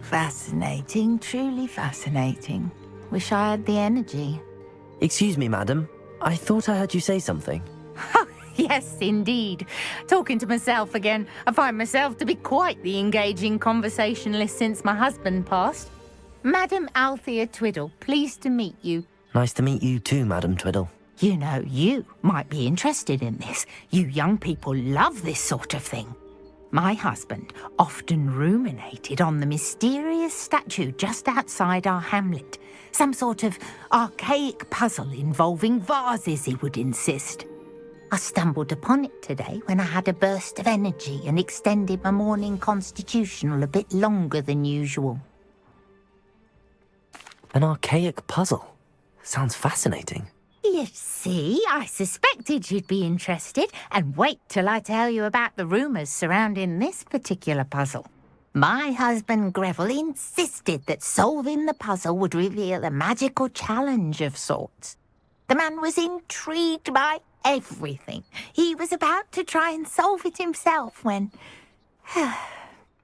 Fascinating, truly fascinating. Wish I had the energy. Excuse me, madam. I thought I heard you say something. Yes, indeed. Talking to myself again. I find myself to be quite the engaging conversationalist since my husband passed. Madam Althea Twiddle, pleased to meet you. Nice to meet you too, Madam Twiddle. You know, you might be interested in this. You young people love this sort of thing. My husband often ruminated on the mysterious statue just outside our hamlet. Some sort of archaic puzzle involving vases, he would insist. I stumbled upon it today when I had a burst of energy and extended my morning constitutional a bit longer than usual. An archaic puzzle. Sounds fascinating. You see, I suspected you'd be interested, and wait till I tell you about the rumours surrounding this particular puzzle. My husband Greville insisted that solving the puzzle would reveal a magical challenge of sorts. The man was intrigued by everything. He was about to try and solve it himself when...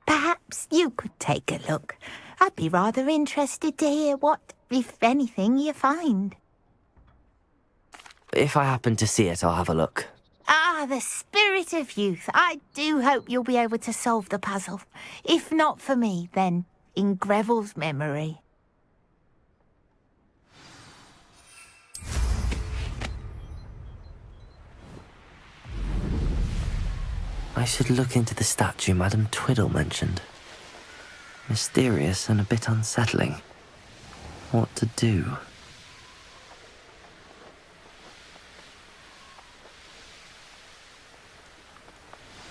Perhaps you could take a look. I'd be rather interested to hear what, if anything, you find. If I happen to see it, I'll have a look. Ah, the spirit of youth. I do hope you'll be able to solve the puzzle. If not for me, then in Greville's memory. I should look into the statue Madam Twiddle mentioned. Mysterious and a bit unsettling. What to do?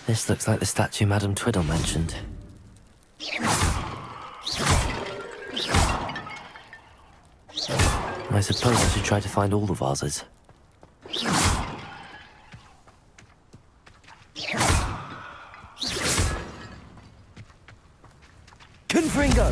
This looks like the statue Madam Twiddle mentioned. I suppose I should try to find all the vases. Confringo!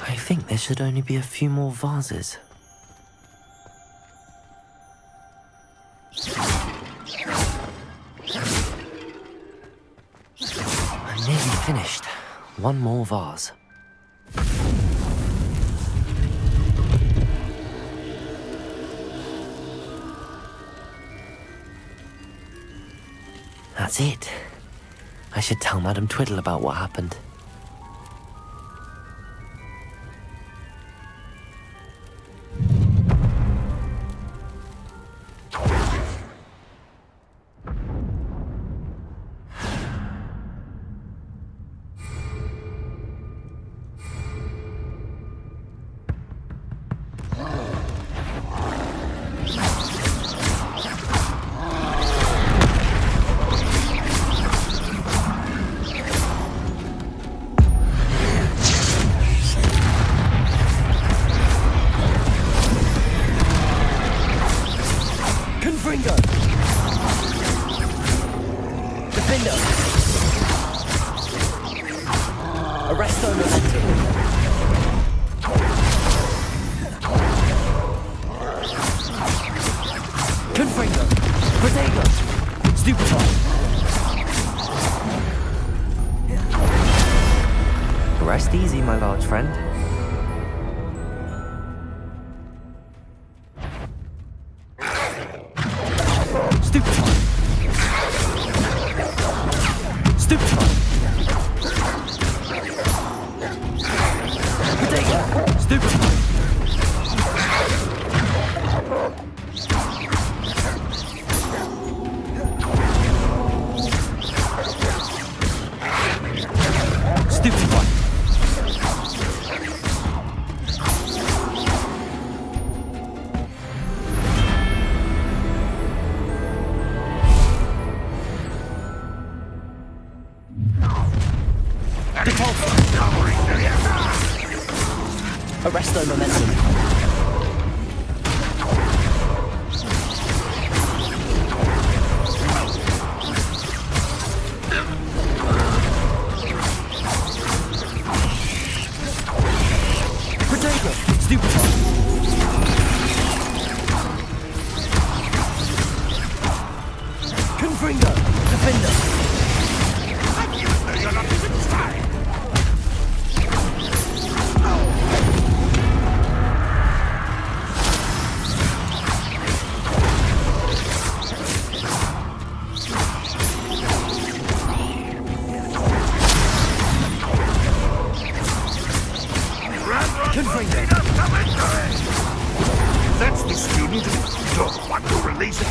I think there should only be a few more vases. I'm nearly finished. One more vase. That's it. I should tell Madam Twiddle about what happened. Rest easy, my large friend. Stupefy! Stupefy! Potato! Stupefy! Stupefy! Arresto momentum. Potato! Stupid! Confringo! Defender! You're not even trying. That's the student who don't want to release it.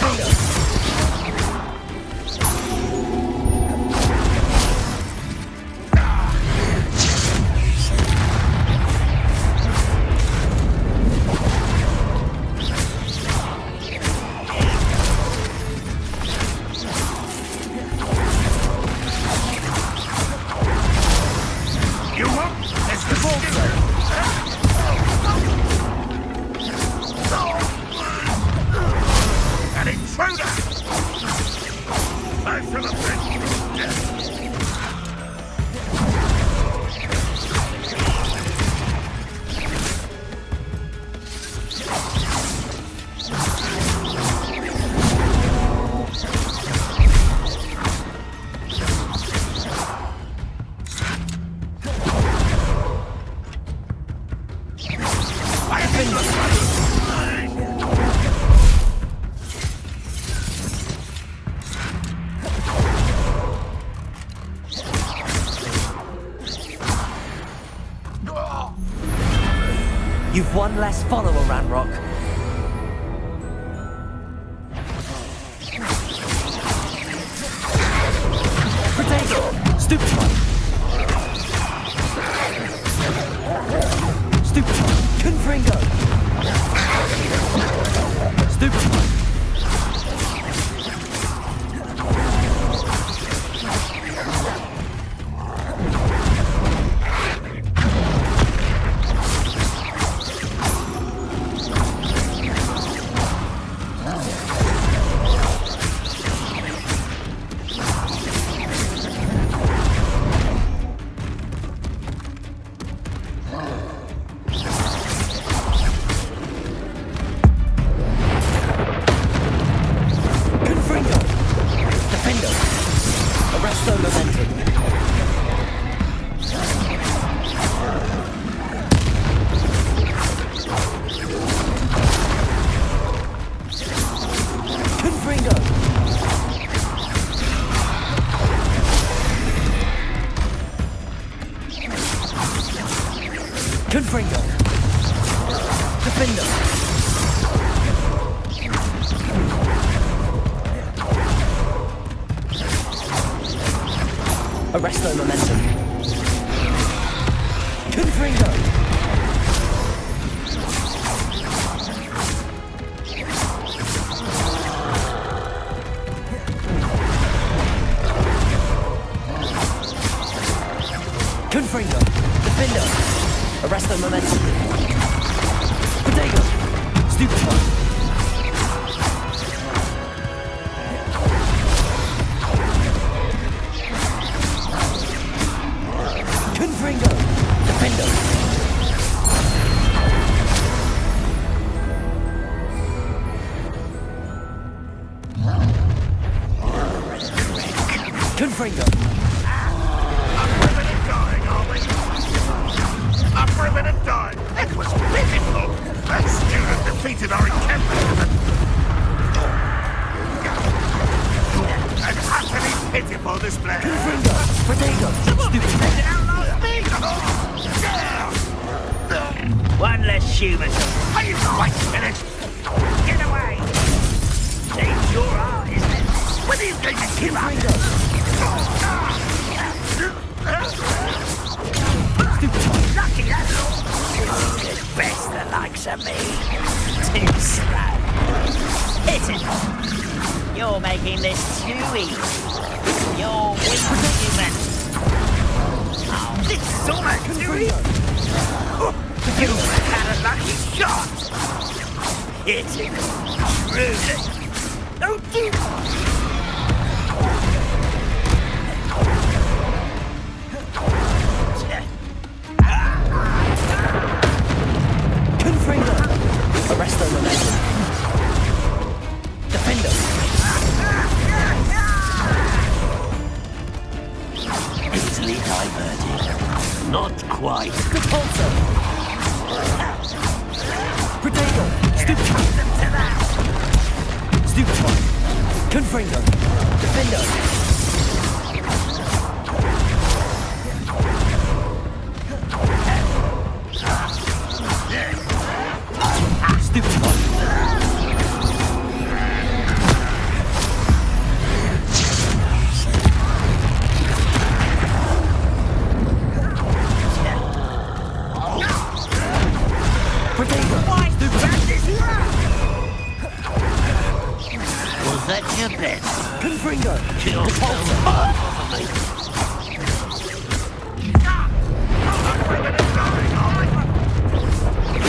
You won't? That's the ball. An intruder! I feel a bit. You've one less follower, Ranrock. Potato! Stupid one! Stupid one! Confringo! Stupid one! Confringo! Defender! Arresto momentum. Confringo! Confringo! Defender! Arresto momentum. Potato! Stupid one! Confringo! Defender! Confringo! It was pitiful! That student defeated our encampment! An utterly pitiful display! Confringo! Potato! Stupid one! One less human! Are you quite finished? Get away! It's your art, isn't it? When are you going to give up? Lucky that's all! Best the likes of me. Too slow. Hit it. You're making this too easy. You're weak human. Oh, this is almost too easy. You had a lucky shot! Hit him! Truly! Oh, dear! Confringo! Arrest the momentum. Defender! Easily diverted. Not quite. Repulsor! Protego! Stupefy! Confringo! Defender! Stupefy! Was that your best? Confringo! Kill Repulsor!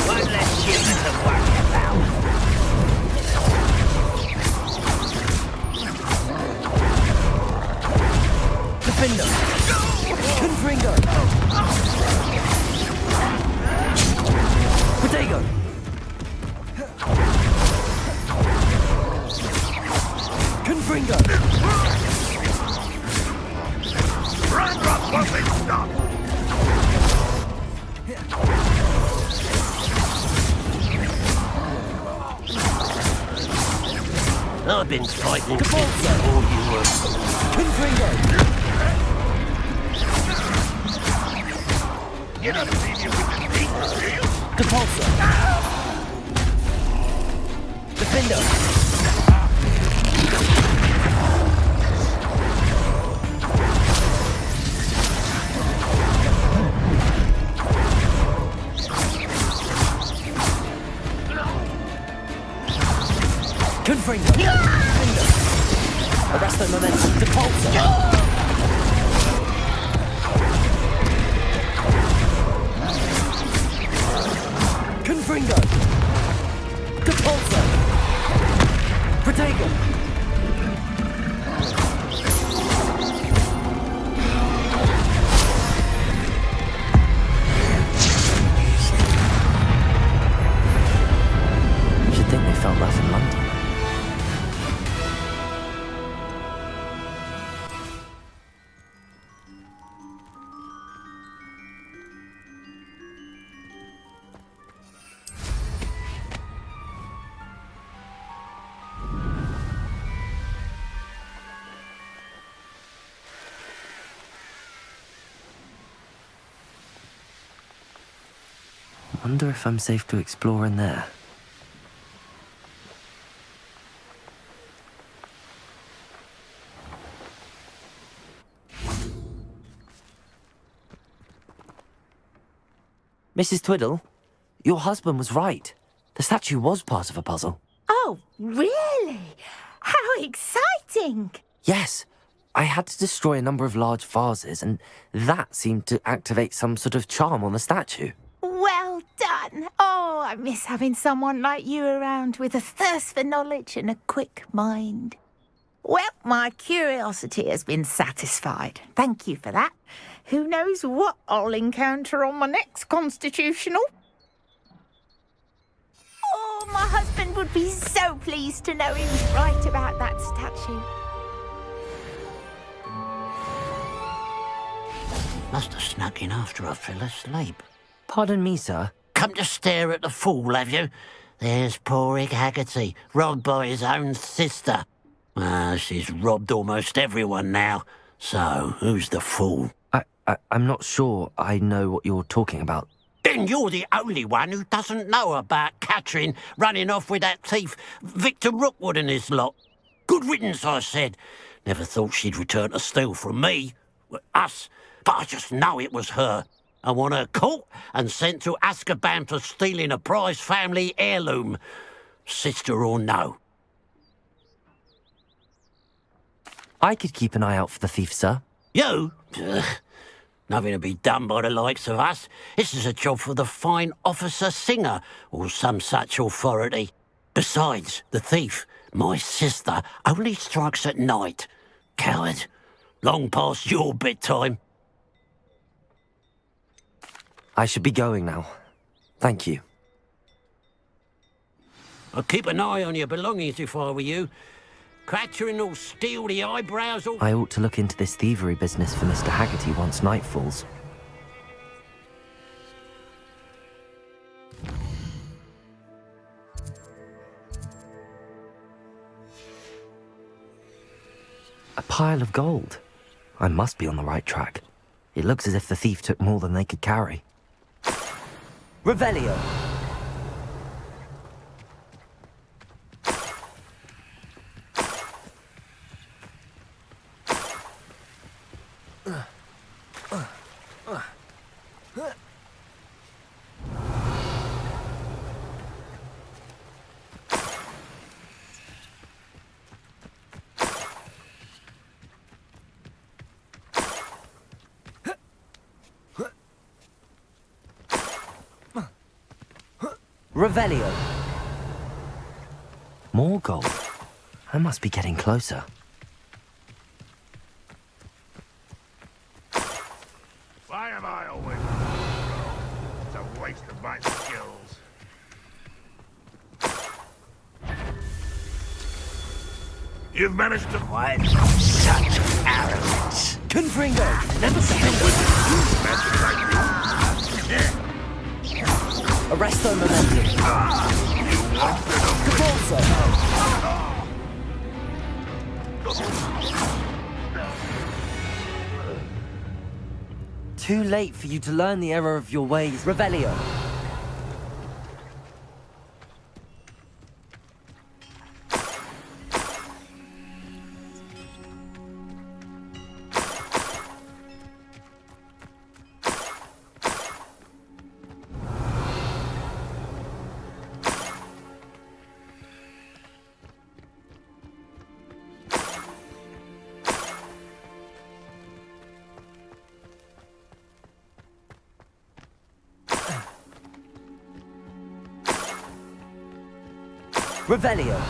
One less human to worry about. Defender! Confringo! Protego! Confringo! I've been fighting Capulso. all you were. Confringo! Capulso! Defender! Confringo! Defender! Arrest the momentum! Capulso! Confringo! Capulso! Protego! Should think they felt that in London. Wonder if I'm safe to explore in there. Mrs. Twiddle, your husband was right. The statue was part of a puzzle. Oh, really? How exciting! Yes, I had to destroy a number of large vases, and that seemed to activate some sort of charm on the statue. Well done. Oh, I miss having someone like you around with a thirst for knowledge and a quick mind. Well, my curiosity has been satisfied. Thank you for that. Who knows what I'll encounter on my next constitutional? Oh, my husband would be so pleased to know he was right about that statue. Must have snuck in after I fell asleep. Pardon me, sir. Come to stare at the fool, have you? There's poor Ig Haggerty, robbed by his own sister. She's robbed almost everyone now. So, who's the fool? I'm not sure I know what you're talking about. Then you're the only one who doesn't know about Catherine running off with that thief, Victor Rookwood and his lot. Good riddance, I said. Never thought she'd return to steal from me. Us. But I just know it was her. I want her caught and sent to Azkaban for stealing a prize family heirloom. Sister or no. I could keep an eye out for the thief, sir. You? Ugh. Nothing to be done by the likes of us. This is a job for the fine officer singer, or some such authority. Besides, the thief, my sister, only strikes at night. Coward. Long past your bedtime. I should be going now. Thank you. I'd keep an eye on your belongings if I were you. Crattering or steal the eyebrows or... I ought to look into this thievery business for Mr. Haggerty once night falls. A pile of gold. I must be on the right track. It looks as if the thief took more than they could carry. Revelio! Revelio. More gold. I must be getting closer. Why am I always... It's a waste of my skills. You've managed to... What? Such arrogance. Confringo! Never seen a wizard use magic like you. Arresto momentum. You wanted a Cabalso! Too late for you to learn the error of your ways, Revelio. Revelio.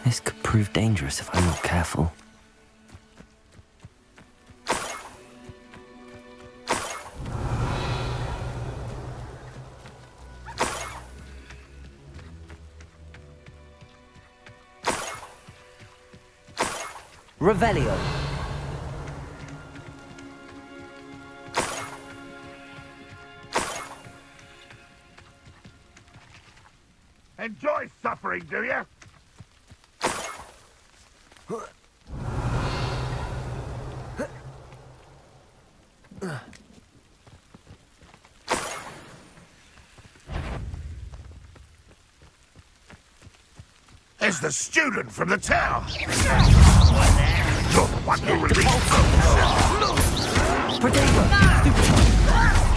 This could prove dangerous if I'm not careful. Revelio. Enjoy suffering, do you? There's the student from the tower. You're the one who released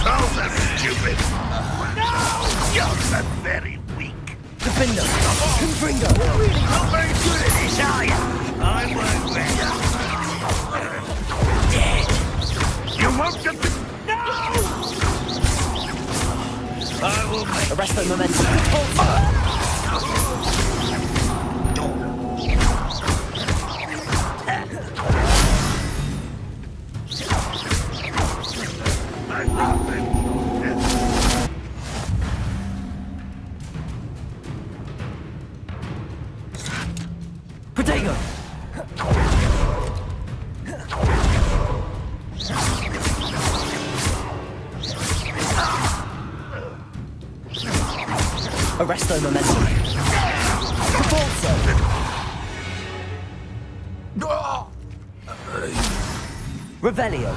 Trouser, stupid. You're very weak. Defender. Confringo. You're really not very good at this, are you? I won't better. Dead. You won't get the... No! I will make... Arresto momentum. Protego! Arresto momentum. Cabalso! Revelio.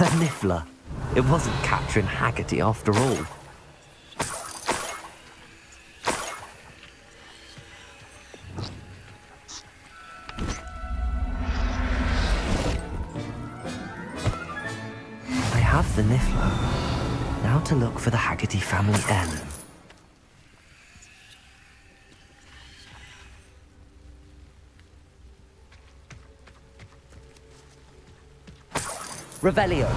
A niffler. It wasn't Catherine Haggerty after all. I have the niffler. Now to look for the Haggerty family heirloom. Revelio.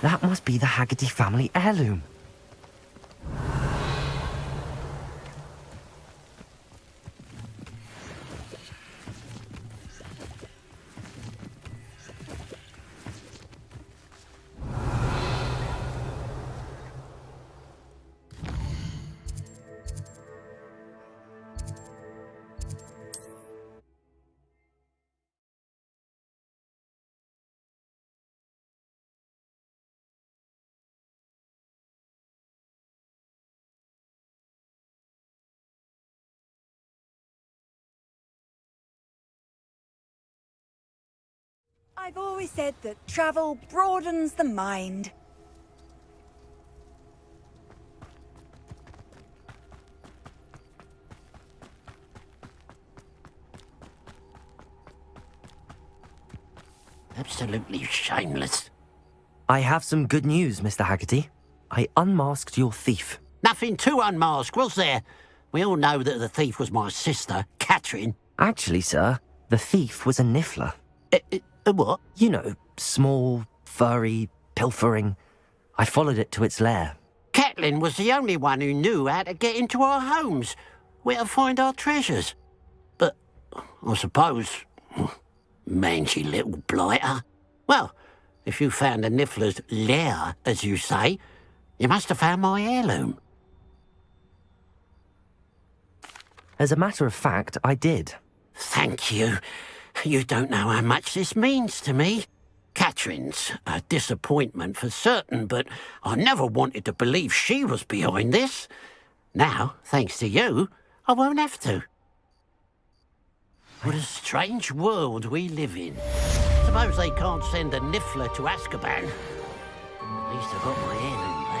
That must be the Haggerty family heirloom. I've always said that travel broadens the mind. Absolutely shameless. I have some good news, Mr. Haggerty. I unmasked your thief. Nothing to unmask, was there? We all know that the thief was my sister, Catherine. Actually, sir, the thief was a niffler. What? You know, small, furry, pilfering. I followed it to its lair. Catelyn was the only one who knew how to get into our homes, where to find our treasures. But I suppose, mangy little blighter. Well, if you found the niffler's lair, as you say, you must have found my heirloom. As a matter of fact, I did. Thank you. You don't know how much this means to me. Catherine's a disappointment for certain, but I never wanted to believe she was behind this. Now, thanks to you, I won't have to. What a strange world we live in. Suppose they can't send a niffler to Azkaban. At least I've got my heirloom back.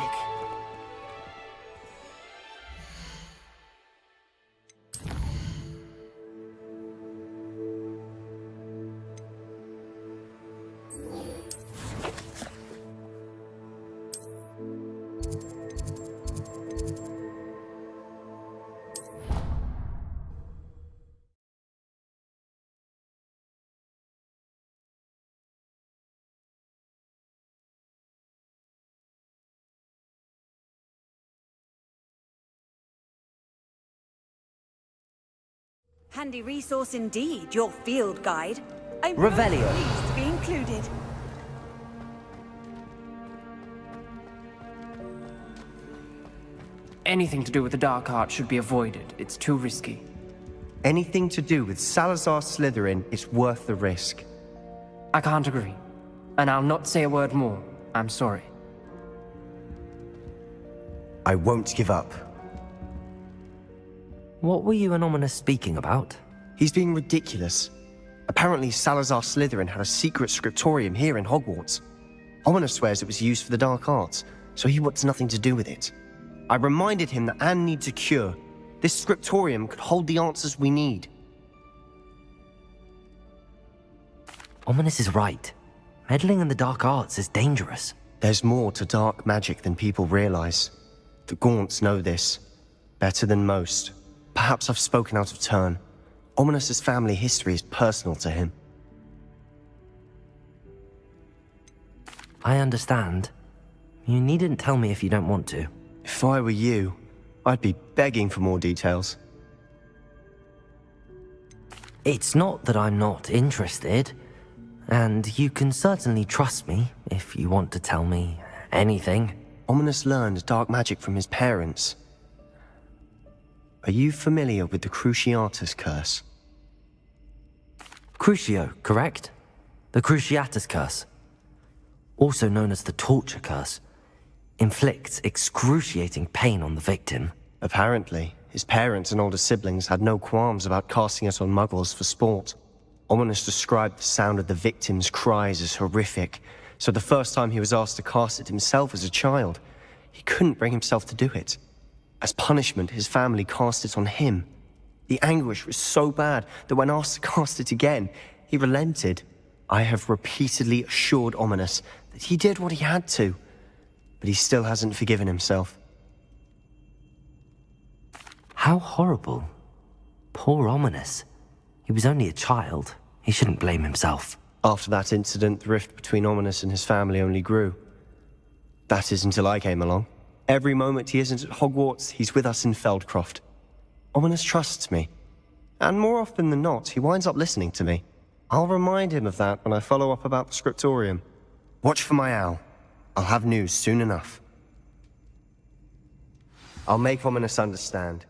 Handy resource indeed, your field guide. I'm Revelio. really pleased to be included. Anything to do with the dark art should be avoided. It's too risky. Anything to do with Salazar Slytherin is worth the risk. I can't agree. And I'll not say a word more. I'm sorry. I won't give up. What were you and Ominous speaking about? He's being ridiculous. Apparently Salazar Slytherin had a secret scriptorium here in Hogwarts. Ominous swears it was used for the dark arts, so he wants nothing to do with it. I reminded him that Anne needs a cure. This scriptorium could hold the answers we need. Ominous is right. Meddling in the dark arts is dangerous. There's more to dark magic than people realize. The Gaunts know this. Better than most. Perhaps I've spoken out of turn. Ominous's family history is personal to him. I understand. You needn't tell me if you don't want to. If I were you, I'd be begging for more details. It's not that I'm not interested. And you can certainly trust me if you want to tell me anything. Ominous learned dark magic from his parents. Are you familiar with the Cruciatus Curse? Crucio, correct? The Cruciatus Curse. Also known as the Torture Curse. inflicts excruciating pain on the victim. Apparently, his parents and older siblings had no qualms about casting it on muggles for sport. Ominous described the sound of the victim's cries as horrific, so the first time he was asked to cast it himself as a child, he couldn't bring himself to do it. As punishment, his family cast it on him. The anguish was so bad that when asked to cast it again, he relented. I have repeatedly assured Ominous that he did what he had to, but he still hasn't forgiven himself. How horrible. Poor Ominous. He was only a child. He shouldn't blame himself. After that incident, the rift between Ominous and his family only grew. That is until I came along. Every moment he isn't at Hogwarts, he's with us in Feldcroft. Ominous trusts me. And more often than not, he winds up listening to me. I'll remind him of that when I follow up about the scriptorium. Watch for my owl. I'll have news soon enough. I'll make Ominous understand.